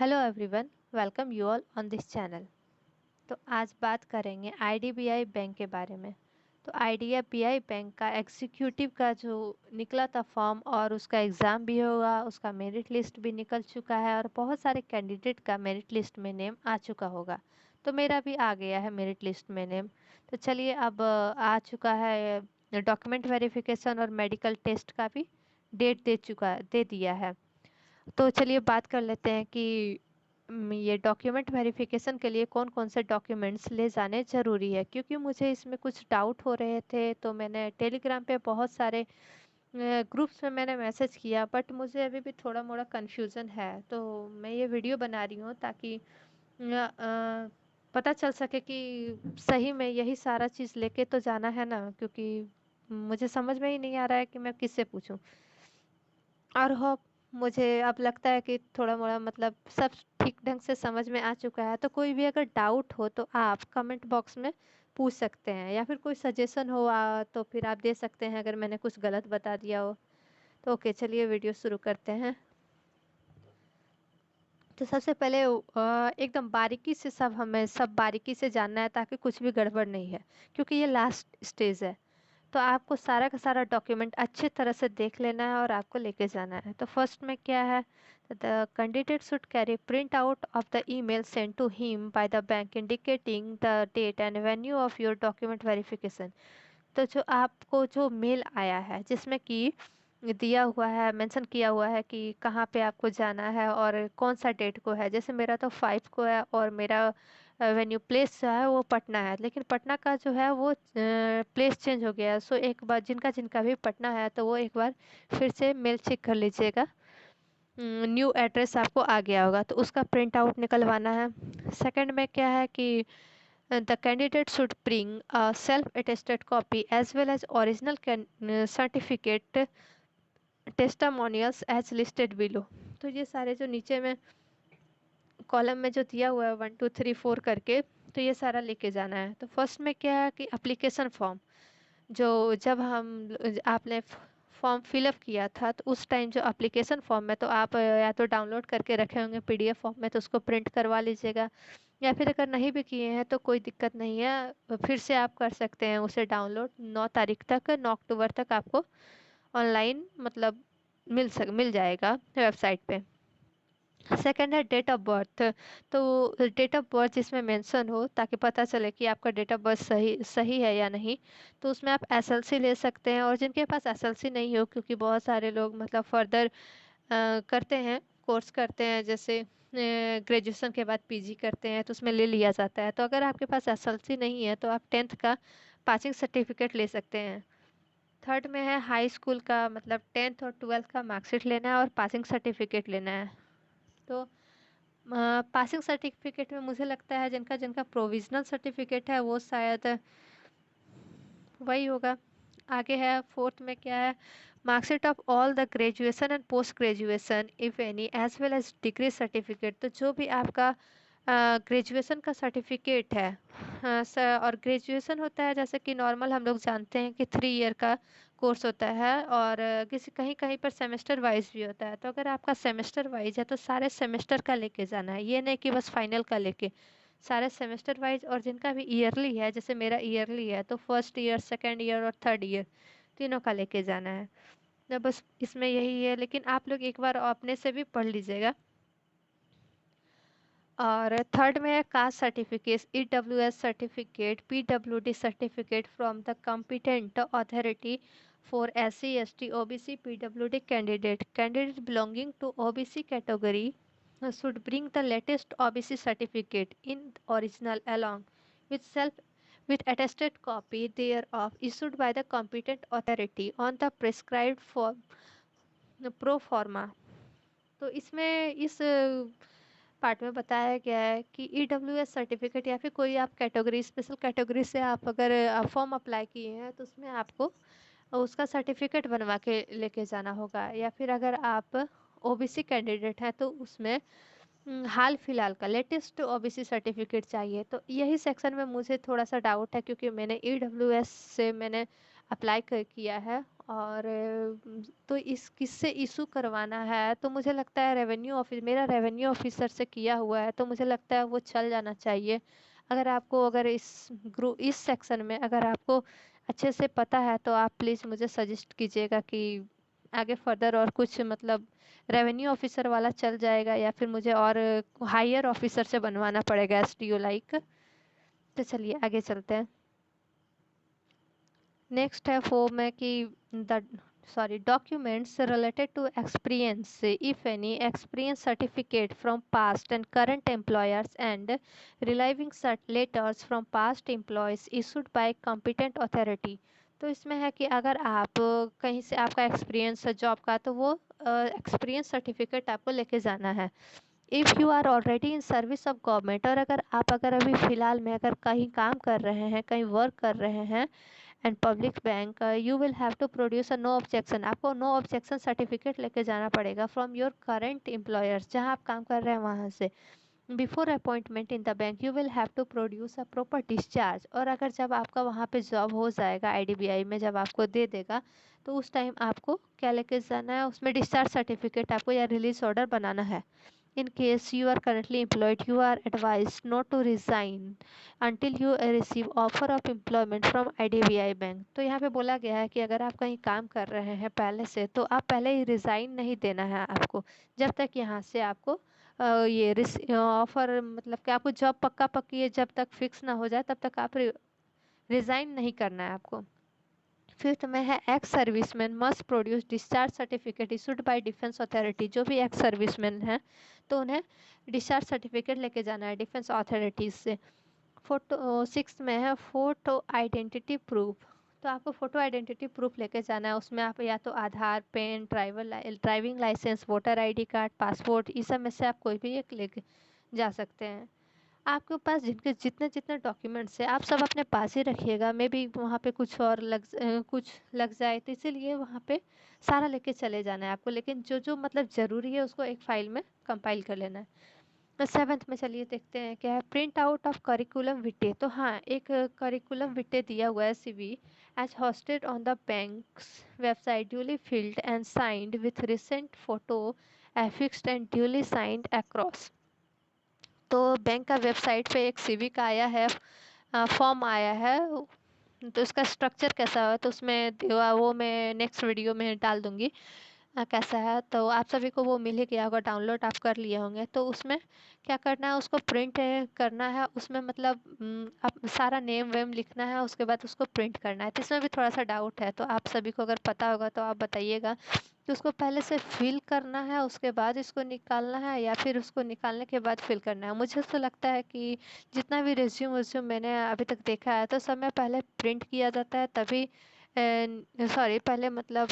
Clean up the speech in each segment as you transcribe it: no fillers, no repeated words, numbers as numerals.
Hello everyone, welcome you all on this channel. तो आज बात करेंगे आईडीबीआई बैंक के बारे में। तो आईडीबीआई बैंक का एग्जीक्यूटिव का जो निकला था फॉर्म और उसका एग्ज़ाम भी होगा, उसका मेरिट लिस्ट भी निकल चुका है और बहुत सारे कैंडिडेट का मेरिट लिस्ट में नेम आ चुका होगा। तो मेरा भी आ गया है मेरिट लिस्ट में नेम। तो चलिए अब आ चुका है डॉक्यूमेंट वेरिफिकेशन और मेडिकल टेस्ट का भी डेट दे दिया है। तो चलिए बात कर लेते हैं कि ये डॉक्यूमेंट वेरिफिकेशन के लिए कौन कौन से डॉक्यूमेंट्स ले जाने ज़रूरी है, क्योंकि मुझे इसमें कुछ डाउट हो रहे थे। तो मैंने टेलीग्राम पे बहुत सारे ग्रुप्स में मैंने मैसेज किया, बट मुझे अभी भी थोड़ा मोड़ा कन्फ्यूज़न है। तो मैं ये वीडियो बना रही हूँ ताकि पता चल सके कि सही में यही सारा चीज़ लेके तो जाना है ना, क्योंकि मुझे समझ में ही नहीं आ रहा है कि मैं किससे पूछूं। और हो मुझे अब लगता है कि थोड़ा मोड़ा मतलब सब ठीक ढंग से समझ में आ चुका है। तो कोई भी अगर डाउट हो तो आप कमेंट बॉक्स में पूछ सकते हैं, या फिर कोई सजेशन हो तो फिर आप दे सकते हैं अगर मैंने कुछ गलत बता दिया हो। तो ओके, चलिए वीडियो शुरू करते हैं। तो सबसे पहले एकदम बारीकी से हमें सब बारीकी से जानना है ताकि कुछ भी गड़बड़ नहीं है, क्योंकि ये लास्ट स्टेज है। तो आपको सारा का सारा डॉक्यूमेंट अच्छी तरह से देख लेना है और आपको लेके जाना है। तो फर्स्ट में क्या है, the candidate should carry print out of the email send to him by the bank indicating the date and venue of your document verification. तो जो आपको जो मेल आया है जिसमें कि दिया हुआ है, मेंशन किया हुआ है कि कहाँ पे आपको जाना है और कौन सा डेट को है। जैसे मेरा तो 5 को है और मेरा वेन्यू प्लेस जो है वो पटना है, लेकिन पटना का जो है वो प्लेस चेंज हो गया है। सो एक बार जिनका जिनका भी पटना है तो वो एक बार फिर से मेल चेक कर लीजिएगा। न्यू एड्रेस आपको आ गया होगा तो उसका प्रिंट आउट निकलवाना है। सेकंड में क्या है कि the candidate should bring a self-attested copy as well as original certificate testimonials as listed below। तो ये सारे जो नीचे में कॉलम में जो दिया हुआ है 1 2 3 4 करके, तो ये सारा लेके जाना है। तो फर्स्ट में क्या है कि एप्लीकेशन फॉर्म, जो जब हम आपने फॉर्म फिलअप किया था तो उस टाइम जो एप्लीकेशन फॉर्म है तो आप या तो डाउनलोड करके रखे होंगे पीडीएफ फॉर्म में, तो उसको प्रिंट करवा लीजिएगा। या फिर अगर नहीं भी किए हैं तो कोई दिक्कत नहीं है, फिर से आप कर सकते हैं उसे डाउनलोड। 9 तारीख तक, 9 अक्टूबर तक आपको ऑनलाइन मतलब मिल जाएगा वेबसाइट पे। सेकंड है डेट ऑफ बर्थ। तो डेट ऑफ बर्थ जिसमें मेंशन हो ताकि पता चले कि आपका डेट ऑफ बर्थ सही सही है या नहीं। तो उसमें आप एसएलसी ले सकते हैं, और जिनके पास एसएलसी नहीं हो, क्योंकि बहुत सारे लोग मतलब फर्दर करते हैं, कोर्स करते हैं, जैसे ग्रेजुएशन के बाद पीजी करते हैं तो उसमें ले लिया जाता है। तो अगर आपके पास एसएलसी नहीं है तो आप 10th का पासिंग सर्टिफिकेट ले सकते हैं। थर्ड में है हाई स्कूल का, मतलब 10th और 12th का मार्कशीट लेना है और पासिंग सर्टिफिकेट लेना है। तो पासिंग सर्टिफिकेट में मुझे लगता है जिनका जिनका प्रोविजनल सर्टिफिकेट है वो शायद वही होगा। आगे है फोर्थ में क्या है, marksheet of all the graduation and post graduation if any as well as degree certificate. तो जो भी आपका ग्रेजुएशन का सर्टिफिकेट है, हाँ सर, और ग्रेजुएशन होता है जैसे कि नॉर्मल हम लोग जानते हैं कि 3 ईयर का कोर्स होता है, और किसी कहीं कहीं पर सेमेस्टर वाइज भी होता है। तो अगर आपका सेमेस्टर वाइज है तो सारे सेमेस्टर का लेके जाना है, ये नहीं कि बस फाइनल का लेके, सारे सेमेस्टर वाइज। और जिनका भी ईयरली है, जैसे मेरा ईयरली है, तो फर्स्ट ईयर, सेकेंड ईयर और थर्ड ईयर तीनों का लेके जाना है। तो बस इसमें यही है, लेकिन आप लोग एक बार अपने से भी पढ़ लीजिएगा। और थर्ड में है caste certificate, EWS certificate, PWD certificate from the competent authority for SC ST OBC PWD candidate belonging to OBC category should bring the latest OBC certificate in original along with attested copy thereof issued by the competent authority on the prescribed form pro forma। तो इसमें इस part में बताया गया है कि EWS certificate या फिर कोई आप कैटेगरी, स्पेशल कैटेगरी से आप अगर फॉर्म अप्लाई किए हैं तो उसमें आपको उसका सर्टिफिकेट बनवा के लेके जाना होगा। या फिर अगर आप ओबीसी कैंडिडेट हैं तो उसमें हाल फिलहाल का लेटेस्ट ओबीसी सर्टिफिकेट चाहिए। तो यही सेक्शन में मुझे थोड़ा सा डाउट है, क्योंकि मैंने ईडब्ल्यूएस से मैंने अप्लाई किया है और तो इस किससे इशू करवाना है, तो मुझे लगता है रेवेन्यू ऑफिस, मेरा रेवेन्यू ऑफिसर से किया हुआ है, तो मुझे लगता है वो चल जाना चाहिए। अगर आपको, अगर इस सेक्शन में अगर आपको अच्छे से पता है तो आप प्लीज़ मुझे सजेस्ट कीजिएगा कि आगे फर्दर और कुछ मतलब रेवेन्यू ऑफिसर वाला चल जाएगा या फिर मुझे और हायर ऑफिसर से बनवाना पड़ेगा, एसडीओ लाइक। तो चलिए आगे चलते हैं। नेक्स्ट है फॉर्म है कि the documents related to experience, if any, experience certificate from past and current employers and relieving letters from past employees issued by competent authority। तो इसमें है कि अगर आप कहीं से आपका एक्सपीरियंस है जॉब का, तो वो एक्सपीरियंस सर्टिफिकेट आपको लेके जाना है। If you are already in service of government, और अगर अभी फ़िलहाल में अगर कहीं काम कर रहे हैं, कहीं वर्क कर रहे हैं and public bank, you will have to produce a no objection, आपको नो ऑब्जेक्शन सर्टिफिकेट लेके जाना पड़ेगा फ्रॉम योर करंट एम्प्लॉयर्स, जहाँ आप काम कर रहे हैं वहाँ से। Before appointment in the bank you will have to produce a proper discharge, और अगर जब आपका वहाँ पे जॉब हो जाएगा आईडीबीआई में, जब आपको दे देगा, तो उस टाइम आपको क्या लेके जाना है, उसमें डिस्चार्ज सर्टिफिकेट आपको या रिलीज ऑर्डर बनाना है। In case you are currently employed, you are advised not to resign until you receive offer of employment from IDBI bank. तो यहाँ पे बोला गया है कि अगर आप कहीं काम कर रहे हैं पहले से, तो आप पहले ही रिज़ाइन नहीं देना है आपको, जब तक यहाँ से आपको ये ऑफर, मतलब कि आपको जॉब पक्का पक्की है, जब तक फिक्स ना हो जाए तब तक आप रिज़ाइन नहीं करना है आपको। फिफ्थ में है ex serviceman must produce discharge certificate issued by defence authority. जो भी एक्स सर्विसमैन हैं तो उन्हें डिस्चार्ज सर्टिफिकेट लेके जाना है डिफेंस अथॉरिटीज़ से। फोटो सिक्स में है फोटो आइडेंटिटी प्रूफ। तो आपको फ़ोटो आइडेंटिटी प्रूफ लेके जाना है, उसमें आप या तो Aadhaar, PAN, driving licence, voter ID card, passport, इस सब में से आप कोई भी एक लेके जा सकते हैं। आपके पास जिनके जितने जितने डॉक्यूमेंट्स हैं आप सब अपने पास ही रखिएगा, मे बी वहाँ पे कुछ और कुछ लग जाए, तो इसीलिए वहाँ पे सारा लेके चले जाना है आपको, लेकिन जो जो मतलब ज़रूरी है उसको एक फ़ाइल में कंपाइल कर लेना है। तो सेवन्थ में चलिए देखते हैं क्या है, print out of curriculum vitae. तो हाँ, एक करिकुलम विटे दिया हुआ है, CV as hosted on the bank's website, duly filled and signed with recent photo affixed and duly signed across. तो बैंक का वेबसाइट पे एक सीवी का आया है, फॉर्म आया है, तो इसका स्ट्रक्चर कैसा है तो उसमें वो मैं नेक्स्ट वीडियो में डाल दूंगी। कैसा है तो आप सभी को वो मिल ही गया होगा, डाउनलोड आप कर लिए होंगे। तो उसमें क्या करना है, उसको प्रिंट करना है, उसमें मतलब आप सारा नेम वेम लिखना है, उसके बाद उसको प्रिंट करना है। तो इसमें भी थोड़ा सा डाउट है, तो आप सभी को अगर पता होगा तो आप बताइएगा कि उसको पहले से फिल करना है उसके बाद इसको निकालना है, या फिर उसको निकालने के बाद फिल करना है। मुझे तो लगता है कि जितना भी रिज्यूम मैंने अभी तक देखा है तो सब में पहले प्रिंट किया जाता है, तभी सॉरी पहले मतलब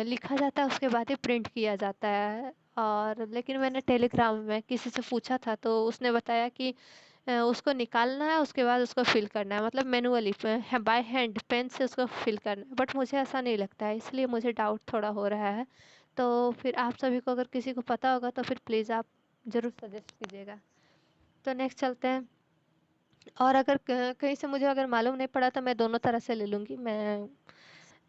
लिखा जाता है उसके बाद ही प्रिंट किया जाता है। और लेकिन मैंने टेलीग्राम में किसी से पूछा था तो उसने बताया कि उसको निकालना है उसके बाद उसको फिल करना है, मतलब मैनुअली बाय हैंड पेन से उसको फिल करना है। बट मुझे ऐसा नहीं लगता है, इसलिए मुझे डाउट थोड़ा हो रहा है। तो फिर आप सभी को अगर किसी को पता होगा तो फिर प्लीज़ आप ज़रूर सजेस्ट कीजिएगा। तो नेक्स्ट चलते हैं। और अगर कहीं से मुझे अगर मालूम नहीं पड़ा तो मैं दोनों तरह से ले लूँगी, मैं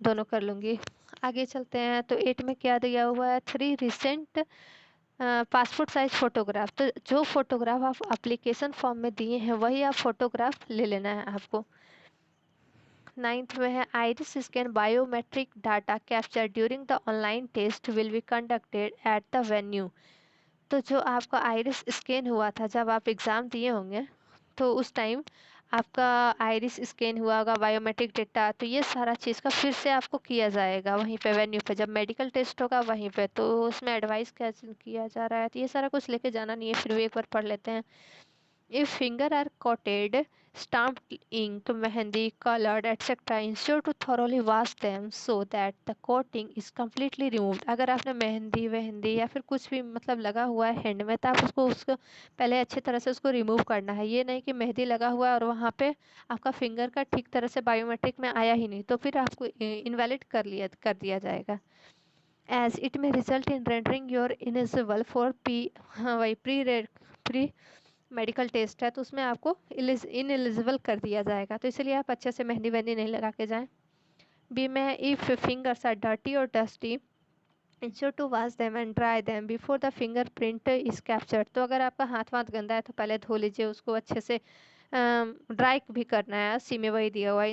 दोनों कर लूँगी। आगे चलते हैं। तो 8 में क्या दिया हुआ है, 3 रिसेंट पासपोर्ट साइज फ़ोटोग्राफ। तो जो फ़ोटोग्राफ आप एप्लीकेशन फॉर्म में दिए हैं वही आप फ़ोटोग्राफ ले लेना है आपको। 9th में है iris scan biometric data capture during the online test will be conducted at the venue. तो जो आपका आइरिस स्कैन हुआ था जब आप एग्ज़ाम दिए होंगे, तो उस टाइम आपका आइरिस स्कैन हुआ होगा, बायोमेट्रिक डेटा, तो ये सारा चीज़ का फिर से आपको किया जाएगा वहीं पे वेन्यू पे, जब मेडिकल टेस्ट होगा वहीं पे। तो उसमें एडवाइस कैसे किया जा रहा है, तो ये सारा कुछ लेके जाना नहीं है, फिर भी एक बार पढ़ लेते हैं। If finger are coated, stamped ink, mehendi, colored, etc., ensure to thoroughly wash them so that the coating is completely removed। अगर आपने मेहंदी वेहंदी या फिर कुछ भी मतलब लगा हुआ है हैंड में, तो आप उसको पहले अच्छी तरह से उसको रिमूव करना है। ये नहीं कि मेहंदी लगा हुआ है और वहाँ पे आपका फिंगर का ठीक तरह से बायोमेट्रिक में आया ही नहीं, तो फिर आपको इनवैलिड कर दिया जाएगा। As it may result in rendering your ineligible for हाँ वही प्री मेडिकल टेस्ट है, तो उसमें आपको इनएलिजिबल कर दिया जाएगा, तो इसलिए आप अच्छे से मेहंदी वेहंदी नहीं लगा के जाएं। बी में है इफ़ फिंगर्स आर डर्टी और dusty ensure to wash them and dry them before the fingerprint is captured. तो अगर आपका हाथ वाथ गंदा है तो पहले धो लीजिए उसको अच्छे से, ड्राई भी करना है, सी में वही दिया हुआ है।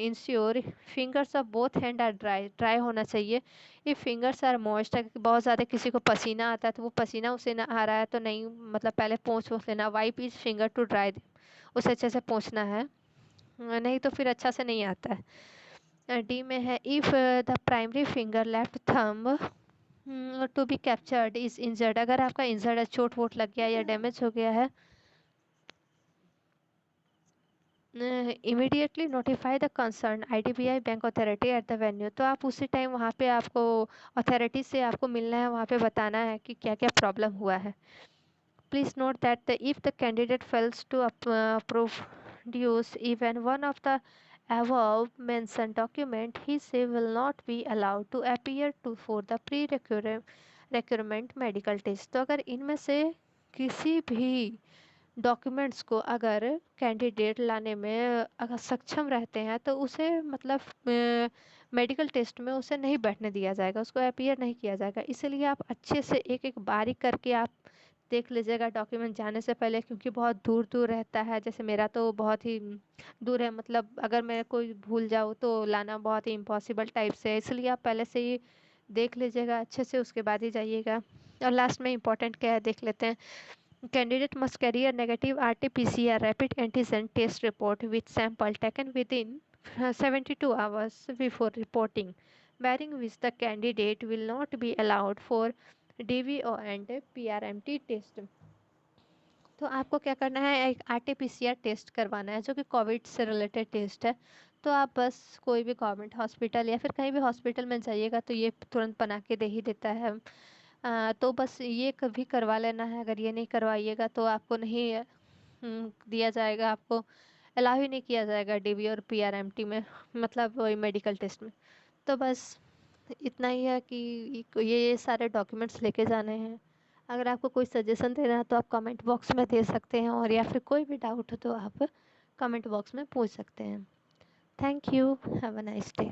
Ensure fingers of both hand are dry, dry होना चाहिए। इफ फिंगर्स आर मॉइस्ट, बहुत ज़्यादा किसी को पसीना आता है तो वो पसीना उसे ना आ रहा है तो नहीं, मतलब पहले पोंछ वोछ लेना। Wipe is finger to dry, उसे अच्छे से पोंछना है, नहीं तो फिर अच्छा से नहीं आता है। डी में है if the primary finger left thumb to be captured is injured, अगर आपका इंजर्ड है, चोट वोट लग गया या डैमेज हो गया है, immediately notify the concern IDBI bank authority eight the venue. तो आप उसी टाइम वहाँ पे आपको अथॉरिटी से आपको मिलना है, वहाँ पे बताना है कि क्या क्या प्रॉब्लम हुआ है। Please note that if the candidate fails to produce even one of the above mentioned document, he she will not be allowed to appear to for the pre-requirement medical test। तो अगर इनमें से किसी भी documents को अगर candidate लाने में अगर सक्षम रहते हैं तो उसे मतलब मेडिकल टेस्ट में उसे नहीं बैठने दिया जाएगा, उसको अपीयर नहीं किया जाएगा। इसीलिए आप अच्छे से एक एक बारीक करके आप देख लीजिएगा डॉक्यूमेंट जाने से पहले, क्योंकि बहुत दूर दूर रहता है। जैसे मेरा तो बहुत ही दूर है, मतलब अगर मैं कोई भूल जाऊँ तो लाना बहुत ही इम्पॉसिबल टाइप से है, इसलिए आप पहले से ही देख लीजिएगा अच्छे से, उसके बाद ही जाइएगा। और लास्ट में इम्पोर्टेंट क्या है देख लेते हैं। Candidate must carry a negative RT-PCR rapid antigen test report with sample taken within 72 hours before reporting, bearing which the candidate will not be allowed for DVO and PRMT test। तो आपको क्या करना है, एक RT-PCR टेस्ट करवाना है जो कि कोविड से रिलेटेड टेस्ट है। तो आप बस कोई भी गवर्नमेंट हॉस्पिटल या फिर कहीं भी हॉस्पिटल में जाइएगा तो ये तुरंत बना के दे ही देता है। तो बस ये कभी करवा लेना है, अगर ये नहीं करवाइएगा तो आपको नहीं दिया जाएगा, आपको अलाउ ही नहीं किया जाएगा डीवी और पीआरएमटी में, मतलब वही मेडिकल टेस्ट में। तो बस इतना ही है कि ये सारे डॉक्यूमेंट्स लेके जाने हैं। अगर आपको कोई सजेशन देना है तो आप कमेंट बॉक्स में दे सकते हैं, और या फिर कोई भी डाउट हो तो आप कमेंट बॉक्स में पूछ सकते हैं। Thank you, have a nice day.